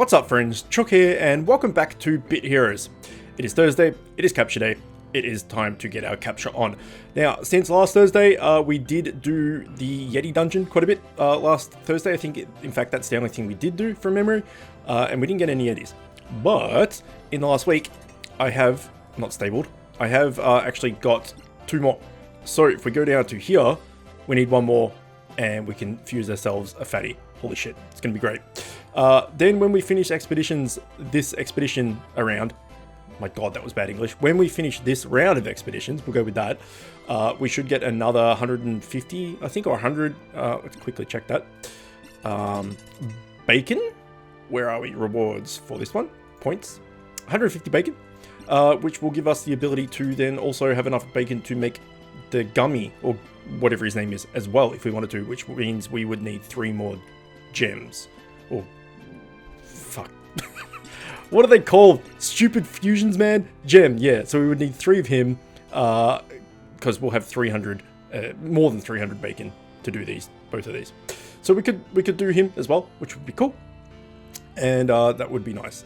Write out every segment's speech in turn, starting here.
What's up friends, Chook here and welcome back to Bit Heroes. It is Thursday, it is capture day, it is time to get our capture on. Now, since last Thursday, we did do the Yeti dungeon quite a bit last Thursday. I think, in fact, that's the only thing we did do from memory, and we didn't get any Yetis. But, in the last week, I have, not stabled, I have actually got 2 more. So, if we go down to here, we need 1 more, and we can fuse ourselves a fatty. Holy shit, it's gonna be great. Then when we finish expeditions, this expedition around, my god, that was bad English. When we finish this round of expeditions, we'll go with that. We should get another 150, I think, or 100. Let's quickly check that. Bacon? Where are we? Rewards for this one. Points. 150 bacon, which will give us the ability to then also have enough bacon to make the gummy, or whatever his name is, as well, if we wanted to, which means we would need 3 more gems. Or fuck. What are they called? Stupid fusions, man? Gem, yeah. So we would need 3 of him, because we'll have 300, more than 300 bacon to do both of these. So we could do him as well, which would be cool. And that would be nice.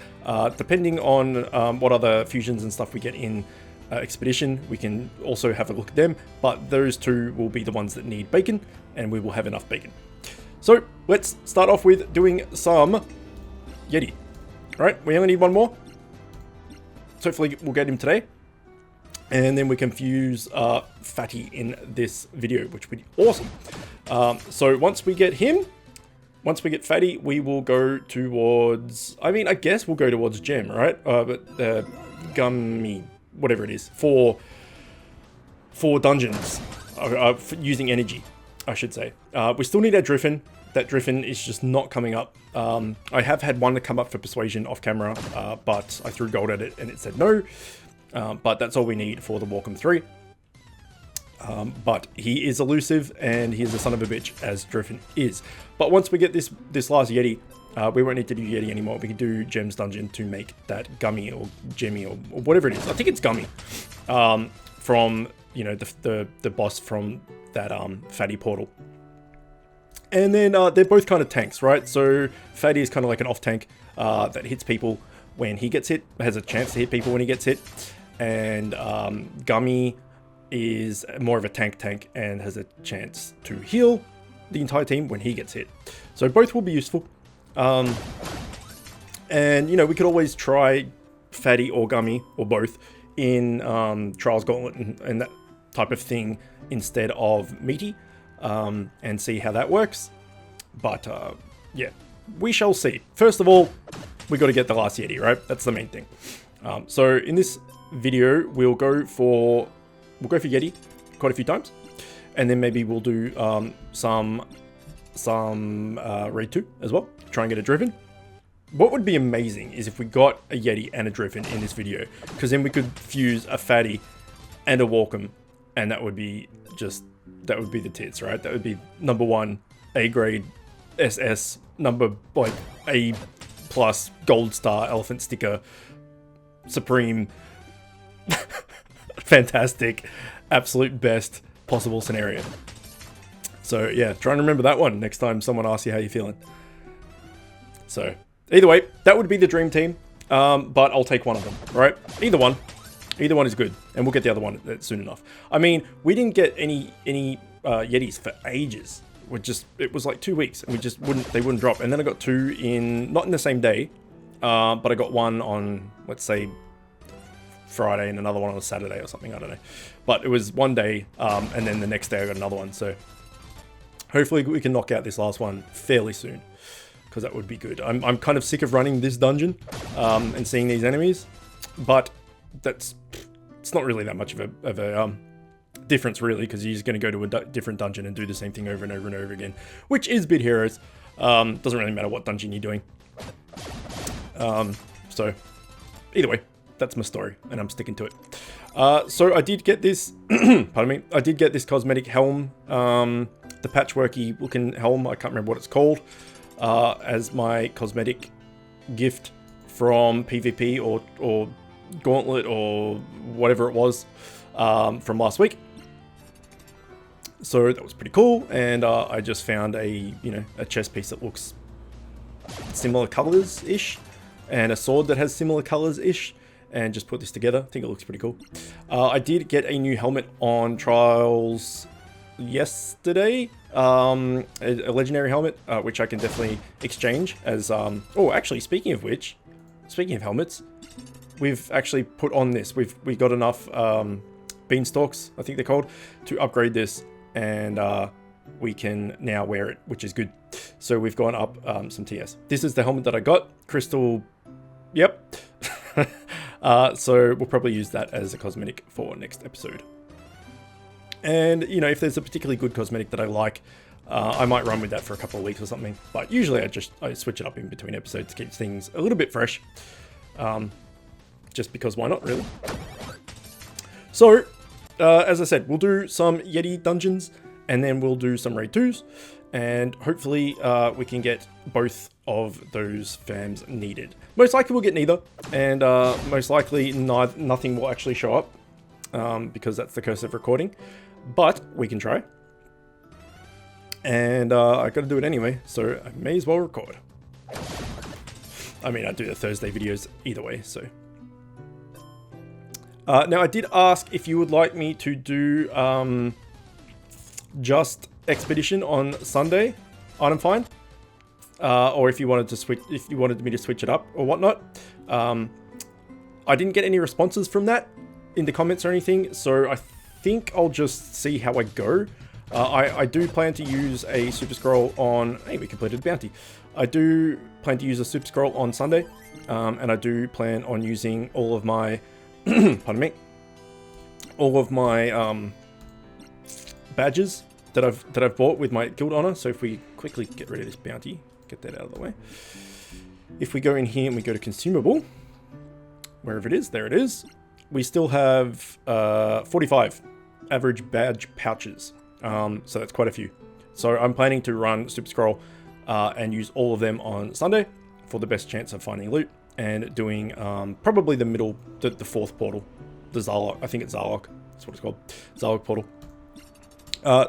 Depending on what other fusions and stuff we get in expedition, we can also have a look at them. But those 2 will be the ones that need bacon, and we will have enough bacon. So let's start off with doing some Yeti. Alright, we only need 1 more. So hopefully we'll get him today. And then we can fuse Fatty in this video, which would be awesome. So once we get him, once we get Fatty, we will go towards, I mean, I guess we'll go towards Gem, right? But Gummy, whatever it is, for dungeons, for using energy, I should say. We still need our Driffin. That Driffin is just not coming up. I have had one to come up for Persuasion off camera, but I threw gold at it and it said no. But that's all we need for the Walkham 3. But he is elusive and he is a son of a bitch, as Driffin is. But once we get this last Yeti, we won't need to do Yeti anymore. We can do Gems Dungeon to make that Gummy or Gemmy or whatever it is. I think it's Gummy. From, you know, the boss from that Fatty portal. And then they're both kind of tanks, right? So Fatty is kind of like an off tank that hits people when he gets hit, has a chance to hit people when he gets hit. And Gummy is more of a tank and has a chance to heal the entire team when he gets hit. So both will be useful. And, you know, we could always try Fatty or Gummy, or both, in Trials Gauntlet and that type of thing instead of Meaty. And see how that works. But yeah, we shall see. First of all, we got to get the last Yeti, right? That's the main thing. So in this video, we'll go for Yeti quite a few times, and then maybe we'll do some raid 2 as well. Try and get a Driven. What would be amazing is if we got a Yeti and a Driven in this video, because then we could fuse a Fatty and a Walkham, and that would be the tits, right? That would be number 1 A grade SS, number like A+ gold star elephant sticker, supreme, fantastic, absolute best possible scenario. So yeah, try and remember that one next time someone asks you how you're feeling. So either way, that would be the dream team, but I'll take one of them, right? Either one is good, and we'll get the other one soon enough. I mean, we didn't get any Yetis for ages. It was like 2 weeks, and they wouldn't drop. And then I got 2 not in the same day, but I got one on, let's say, Friday and another one on a Saturday or something, I don't know. But it was one day, and then the next day I got another one. So hopefully we can knock out this last one fairly soon, because that would be good. I'm kind of sick of running this dungeon and seeing these enemies, but it's not really that much of a difference, really, because you're just going to go to a different dungeon and do the same thing over and over and over again, which is Bit Heroes. Doesn't really matter what dungeon you're doing. So either way, that's my story, and I'm sticking to it. So I did get this, pardon me, I did get this cosmetic helm, the patchworky looking helm, I can't remember what it's called, as my cosmetic gift from PvP or Gauntlet or whatever it was from last week. So that was pretty cool, and I just found a chest piece that looks similar colors-ish, and a sword that has similar colors-ish, and just put this together. I think it looks pretty cool. I did get a new helmet on Trials yesterday, a legendary helmet, which I can definitely exchange as, oh, actually, speaking of helmets, we've actually put on this. We got enough beanstalks, I think they're called, to upgrade this, and we can now wear it, which is good. So we've gone up some TS. This is the helmet that I got, crystal. Yep. So we'll probably use that as a cosmetic for next episode. And, you know, if there's a particularly good cosmetic that I like, I might run with that for a couple of weeks or something. But usually I switch it up in between episodes to keep things a little bit fresh. Just because why not, really? So, as I said, we'll do some Yeti dungeons, and then we'll do some Raid 2s. And hopefully we can get both of those fams needed. Most likely we'll get neither, and most likely nothing will actually show up, because that's the curse of recording. But we can try. And I gotta do it anyway, so I may as well record. I mean, I do the Thursday videos either way, so. Now I did ask if you would like me to do just Expedition on Sunday, item find, or if you wanted to switch, if you wanted me to switch it up or whatnot. I didn't get any responses from that in the comments or anything, so I think I'll just see how I go. I do plan to use a super scroll on. Hey, we completed the bounty. I do plan to use a super scroll on Sunday, and I do plan on using all of my, pardon me, all of my badges that I've bought with my guild honor. So if we quickly get rid of this bounty, get that out of the way. If we go in here and we go to consumable, wherever it is, there it is. We still have 45 average badge pouches. So that's quite a few. So I'm planning to run super scroll and use all of them on Sunday for the best chance of finding loot and doing probably the fourth portal, the Zarlok. I think it's Zarlok. That's what it's called, Zarlok portal.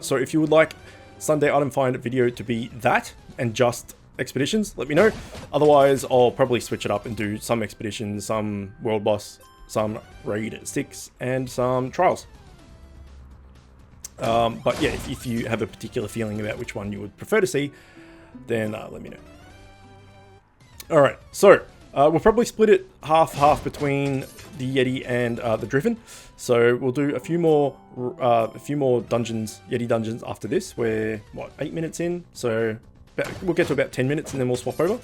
So if you would like Sunday item find video to be that and just expeditions, let me know. Otherwise, I'll probably switch it up and do some expeditions, some world boss, some raid 6, and some trials. But yeah, if you have a particular feeling about which one you would prefer to see, then let me know. All right, so we'll probably split it half between the Yeti and the Driven. So we'll do a few more dungeons, Yeti dungeons after this. We're what, 8 minutes in, so we'll get to about 10 minutes and then we'll swap over.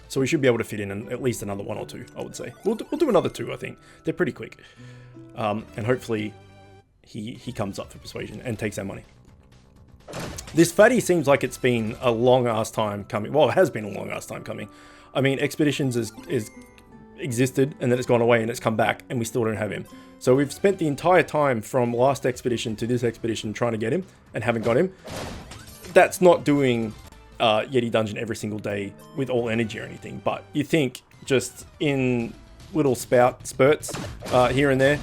So we should be able to fit in at least another 1 or 2, I would say. We'll do another 2, I think. They're pretty quick, and hopefully he comes up for persuasion and takes our money. This fatty seems like it's been a long ass time coming. Well, it has been a long ass time coming. I mean, Expeditions is existed and then it's gone away and it's come back and we still don't have him. So we've spent the entire time from last expedition to this expedition trying to get him and haven't got him. That's not doing Yeti dungeon every single day with all energy or anything, but you think just in little spurts here and there,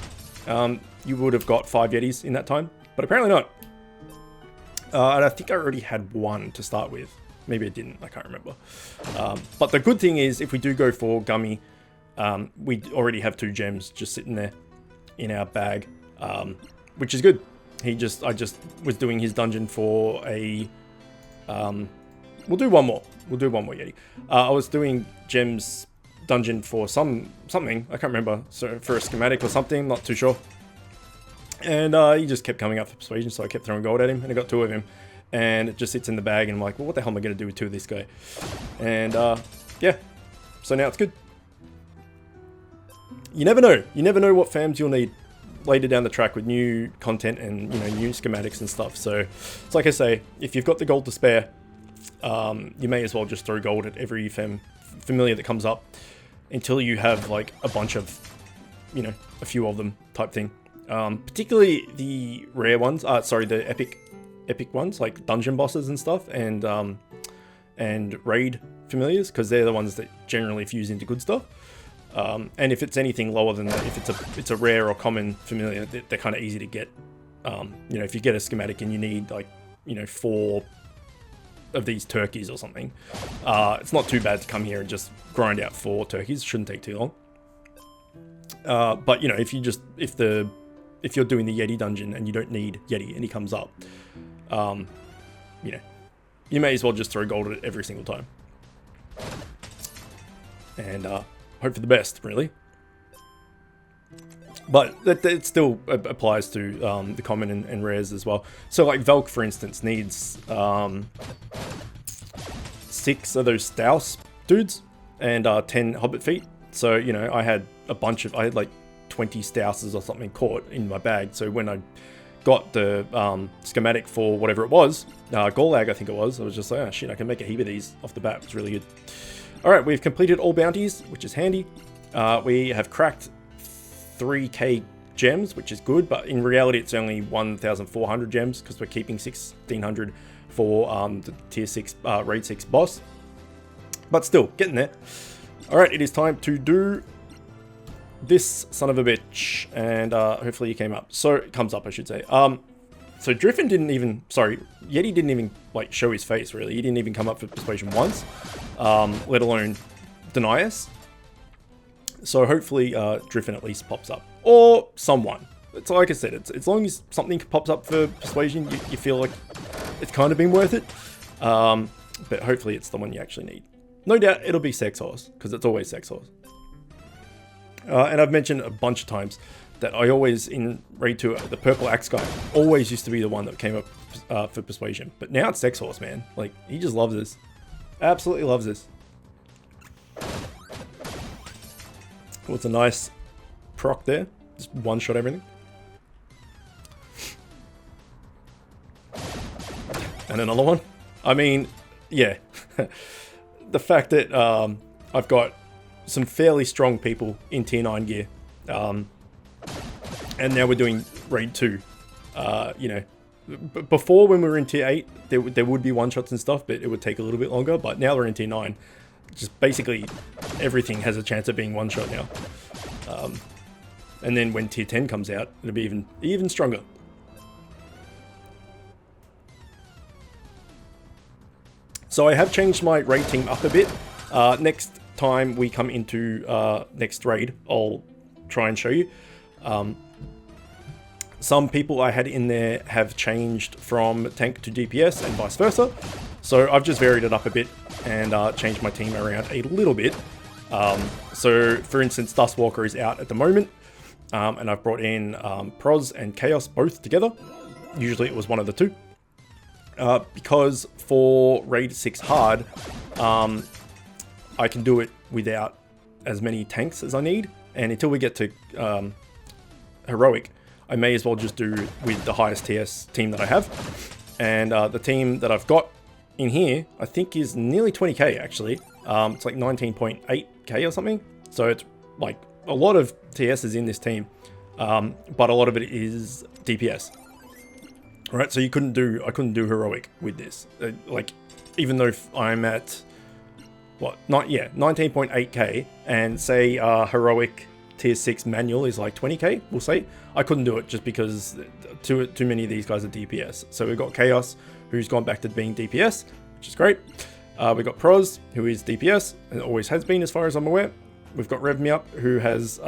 you would have got 5 Yetis in that time, but apparently not. And I think I already had 1 to start with. Maybe I didn't, I can't remember. But the good thing is, if we do go for Gummy, we already have 2 gems just sitting there in our bag, which is good. I just was doing his dungeon for a, we'll do one more Yeti. I was doing gems dungeon for something, I can't remember, so for a schematic or something, not too sure. And he just kept coming up for persuasion, so I kept throwing gold at him, and I got 2 of him. And it just sits in the bag, and I'm like, well, what the hell am I going to do with 2 of this guy? And yeah, so now it's good. You never know. You never know what fams you'll need later down the track with new content and, you know, new schematics and stuff. So it's like I say, if you've got the gold to spare, you may as well just throw gold at every familiar that comes up until you have like a bunch of, you know, a few of them type thing. Particularly the rare ones, the epic ones, like dungeon bosses and stuff, and raid familiars, because they're the ones that generally fuse into good stuff. And if it's anything lower than that, if it's a rare or common familiar, they're kind of easy to get. You know, if you get a schematic and you need like, you know, 4 of these turkeys or something, it's not too bad to come here and just grind out 4 turkeys. Shouldn't take too long. But you know, if you're doing the Yeti dungeon and you don't need Yeti and he comes up, you know, you may as well just throw gold at it every single time. And hope for the best, really. But it still applies to the common and rares as well. So like Velk, for instance, needs 6 of those Staus dudes and 10 Hobbit feet. So, you know, I had like 20 Stauses or something caught in my bag. So when I got the schematic for whatever it was, Gorlag I think it was, I was just like, oh shit, I can make a heap of these off the bat. It's really good. Alright, we've completed all bounties, which is handy. We have cracked 3k gems, which is good, but in reality it's only 1,400 gems because we're keeping 1,600 for the tier 6 raid 6 boss, but still getting there. All right, it is time to do this son of a bitch, and hopefully he came up, so it comes up I should say. So Driffin didn't even, sorry, Yeti didn't even like show his face really. He didn't even come up for persuasion once, let alone deny us. So hopefully Driffin at least pops up. Or someone. It's like I said, it's as long as something pops up for persuasion, you feel like it's kind of been worth it. But hopefully it's the one you actually need. No doubt it'll be Sex Horse, because it's always Sex Horse. And I've mentioned a bunch of times that I always, in Raid 2, the purple axe guy always used to be the one that came up for persuasion. But now it's Sex Horse, man. Like, he just loves this. Absolutely loves this. What's a nice proc there? Just one shot everything. And another one. I mean, yeah. The fact that I've got some fairly strong people in tier 9 gear. And now we're doing raid 2. You know, before when we were in tier 8, there would be one-shots and stuff, but it would take a little bit longer. But now we're in tier 9. Just basically everything has a chance of being one shot now. And then when tier 10 comes out, it'll be even stronger. So I have changed my raid team up a bit. Next time we come into next raid, I'll try and show you. Some people I had in there have changed from tank to DPS and vice versa. So I've just varied it up a bit and changed my team around a little bit. So for instance, Dustwalker is out at the moment. And I've brought in Proz and Chaos both together. Usually it was one of the two. Because for Raid 6 Hard, I can do it without as many tanks as I need. And until we get to Heroic, I may as well just do with the highest TS team that I have. And the team that I've got in here, I think is nearly 20k actually. It's like 19.8k or something. So it's like a lot of TSs in this team, but a lot of it is DPS. All right, so I couldn't do Heroic with this. Like, even though I'm at, what, 19.8k, and say Heroic tier 6 manual is like 20k, we'll say, I couldn't do it just because too many of these guys are DPS. So we've got Chaos, who's gone back to being DPS, which is great. We've got Proz, who is DPS, and always has been as far as I'm aware. We've got RevMeUp, who has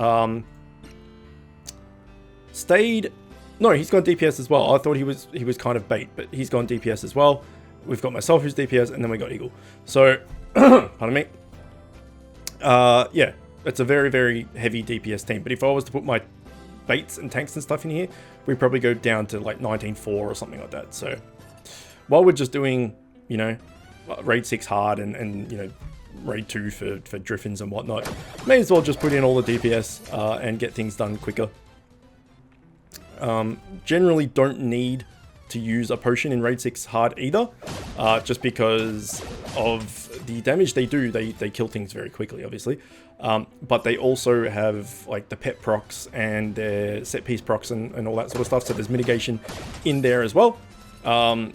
stayed... No, he's gone DPS as well. I thought he was kind of bait, but he's gone DPS as well. We've got myself, who's DPS, and then we got Eagle. So, pardon me. Yeah, it's a very, very heavy DPS team. But if I was to put my baits and tanks and stuff in here, we'd probably go down to like 19.4 or something like that. So, while we're just doing, you know, Raid 6 hard and you know, Raid 2 for Driffins and whatnot, may as well just put in all the DPS and get things done quicker. Generally don't need to use a potion in Raid 6 hard either, just because of the damage they do. They kill things very quickly, obviously, but they also have like the pet procs and their set piece procs and all that sort of stuff, so there's mitigation in there as well.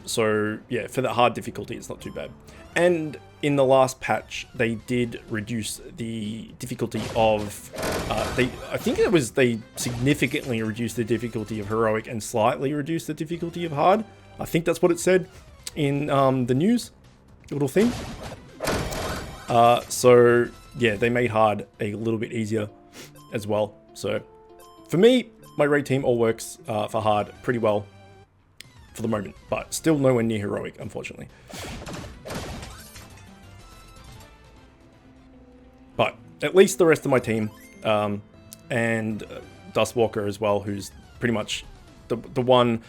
So yeah, for the hard difficulty it's not too bad. And in the last patch, they did reduce the difficulty of, I think it was, they significantly reduced the difficulty of Heroic and slightly reduced the difficulty of Hard. I think that's what it said in the news. little thing. So yeah, they made hard a little bit easier as well. So for me, my raid team all works for hard pretty well for the moment, but still nowhere near heroic, unfortunately. But at least the rest of my team, and Dustwalker as well, who's pretty much the one.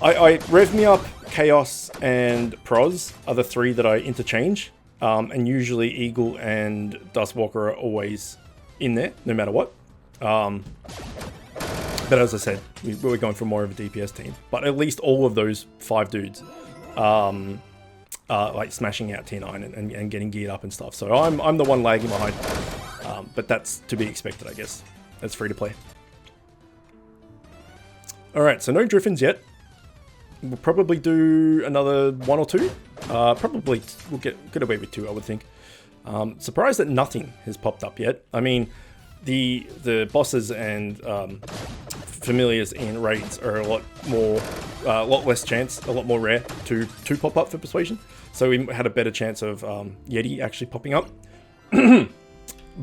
I Rev Me Up, Chaos, and Proz are the three that I interchange, and usually Eagle and Dustwalker are always in there, no matter what. But as I said, we're going for more of a DPS team. But at least all of those 5 dudes are like smashing out tier 9 and getting geared up and stuff. So I'm the one lagging behind. But that's to be expected, I guess. That's free to play. Alright, so no Driffins yet. We'll probably do another 1 or 2. Probably we'll get away with 2, I would think. Surprised that nothing has popped up yet. I mean, the bosses and familiars in raids are a lot less chance, a lot more rare to pop up for persuasion. So we had a better chance of Yeti actually popping up.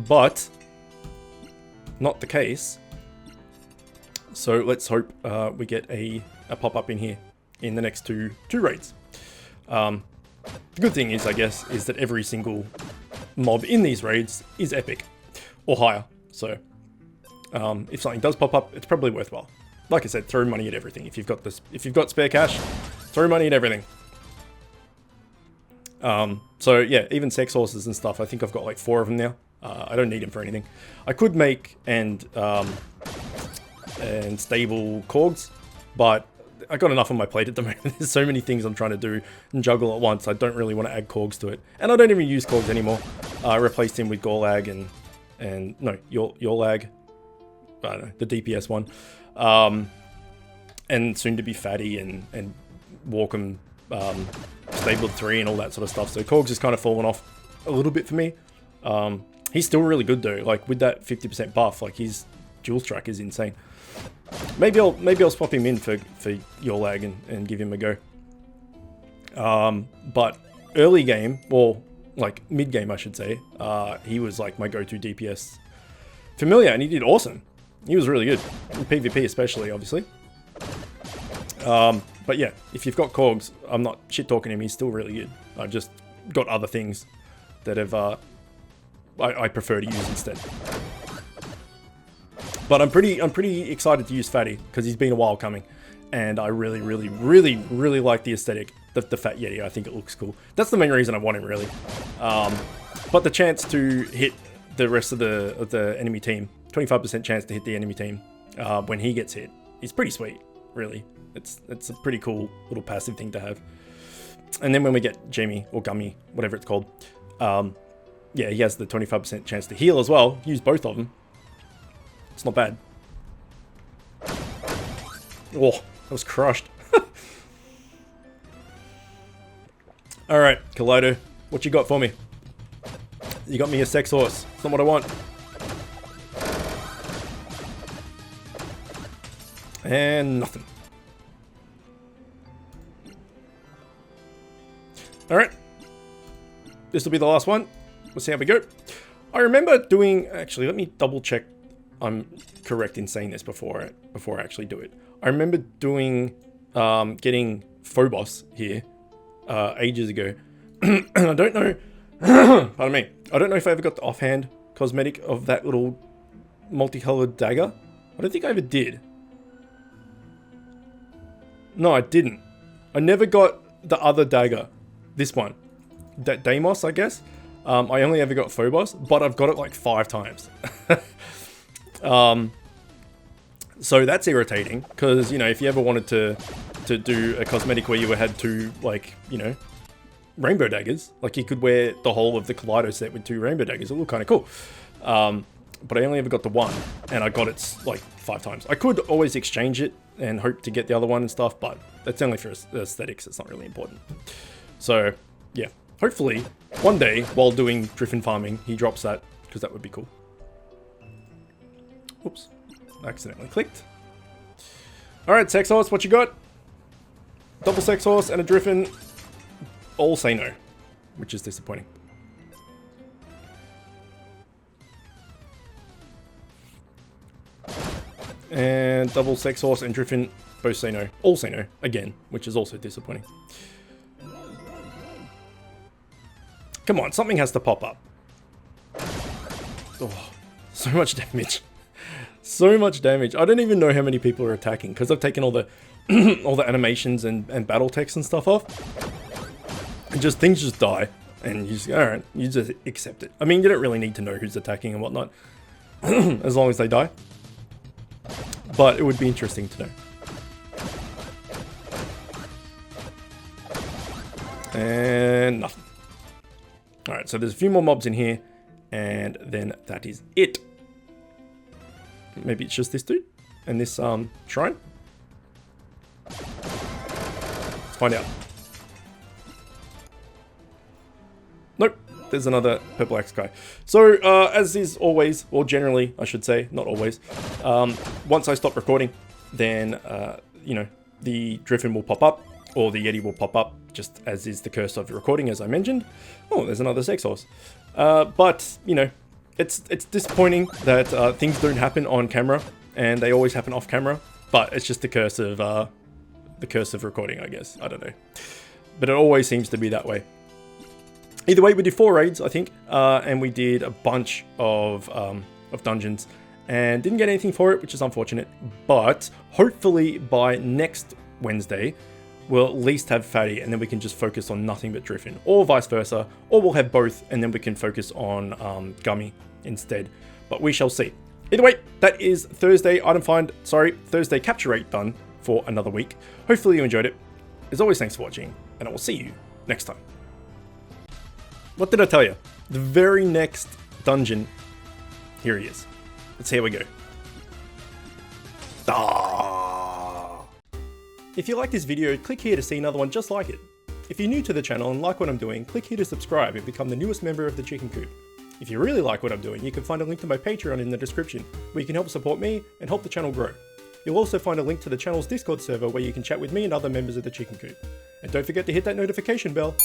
But not the case. So let's hope we get a pop-up in here in the next two raids. The good thing is, I guess, is that every single mob in these raids is epic or higher. So if something does pop up, it's probably worthwhile. Like I said, throw money at everything. If you've got spare cash, throw money at everything. So yeah, even sex horses and stuff. I think I've got like 4 of them now. I don't need them for anything. I could make and stable Korgs, but I got enough on my plate at the moment. There's so many things I'm trying to do and juggle at once. I don't really want to add Korgs to it, and I don't even use Korgs anymore. I replaced him with Gorlag and no, Yorlag. I don't know, the DPS one, and soon to be Fatty and Walkham stabled 3 and all that sort of stuff. So Korgs has kind of fallen off a little bit for me. He's still really good though. Like with that 50% buff, like his dual strike is insane. Maybe I'll swap him in for Yorlag and give him a go. But early game, or like mid game I should say, he was like my go-to DPS familiar, and he did awesome. He was really good in PvP, especially obviously. But yeah, if you've got Korgs, I'm not shit talking him. He's still really good. I've just got other things that have I prefer to use instead. But I'm pretty excited to use Fatty because he's been a while coming, and I really like the aesthetic, the Fat Yeti. I think it looks cool. That's the main reason I want him, really. But the chance to hit the rest of the enemy team, 25% chance to hit the enemy team when he gets hit, is pretty sweet. Really, it's a pretty cool little passive thing to have. And then when we get Jamie or Gummy, whatever it's called, yeah, he has the 25% chance to heal as well. Use both of them. It's not bad. Oh, that was crushed. Alright, Kaleido, what you got for me? You got me a sex horse. It's not what I want. And nothing. Alright. This will be the last one. We'll see how we go. I remember doing... Actually, let me double check I'm correct in saying this before I actually do it. I remember doing... getting Phobos here ages ago. And I don't know... pardon me. I don't know if I ever got the offhand cosmetic of that little multicolored dagger. I don't think I ever did. No, I didn't. I never got the other dagger. This one. Deimos, I guess. I only ever got Phobos, but I've got it like 5 times. So that's irritating, because, you know, if you ever wanted to do a cosmetic where you had 2, like, you know, rainbow daggers, like you could wear the whole of the Kaleido set with 2 rainbow daggers. It looked kind of cool. But I only ever got the 1, and I got it like 5 times. I could always exchange it and hope to get the other one and stuff, but that's only for aesthetics. It's not really important. So, yeah. Hopefully, one day, while doing Driffin farming, he drops that, because that would be cool. Oops. Accidentally clicked. Alright, Sex Horse, what you got? Double Sex Horse and a Driffin. All say no. which is disappointing. And double Sex Horse and Driffin both say no. All say no, again, which is also disappointing. Come on, something has to pop up. Oh, so much damage. So much damage. I don't even know how many people are attacking because I've taken all the all the animations and battle text and stuff off. And just things just die. And you just, alright, you just accept it. I mean, you don't really need to know who's attacking and whatnot. As long as they die. But it would be interesting to know. And nothing. Alright, so there's a few more mobs in here. And then that is it. Maybe it's just this dude and this shrine. Let's find out. Nope, there's another purple axe guy. So as is always, or generally I should say, not always, once I stop recording, then you know, the Driffin will pop up or the Yeti will pop up, just as is the curse of recording, as I mentioned. Oh, there's another Sex Horse. But you know, it's disappointing that things don't happen on camera and they always happen off camera. But it's just the curse of recording, I guess. I don't know, but it always seems to be that way. Either way, we did 4 raids, I think, and we did a bunch of dungeons, and didn't get anything for it, which is unfortunate. But hopefully by next Wednesday, we'll at least have Fatty, and then we can just focus on nothing but Driffin, or vice versa, or we'll have both, and then we can focus on Gummy instead. But we shall see. Either way, that is Thursday Thursday capture rate done for another week. Hopefully you enjoyed it. As always, thanks for watching, and I will see you next time. What did I tell you? The very next dungeon, here he is. Let's see how we go. Ah! If you like this video, click here to see another one just like it. If you're new to the channel and like what I'm doing, click here to subscribe and become the newest member of the Chicken Coop. If you really like what I'm doing, you can find a link to my Patreon in the description, where you can help support me and help the channel grow. You'll also find a link to the channel's Discord server where you can chat with me and other members of the Chicken Coop. And don't forget to hit that notification bell.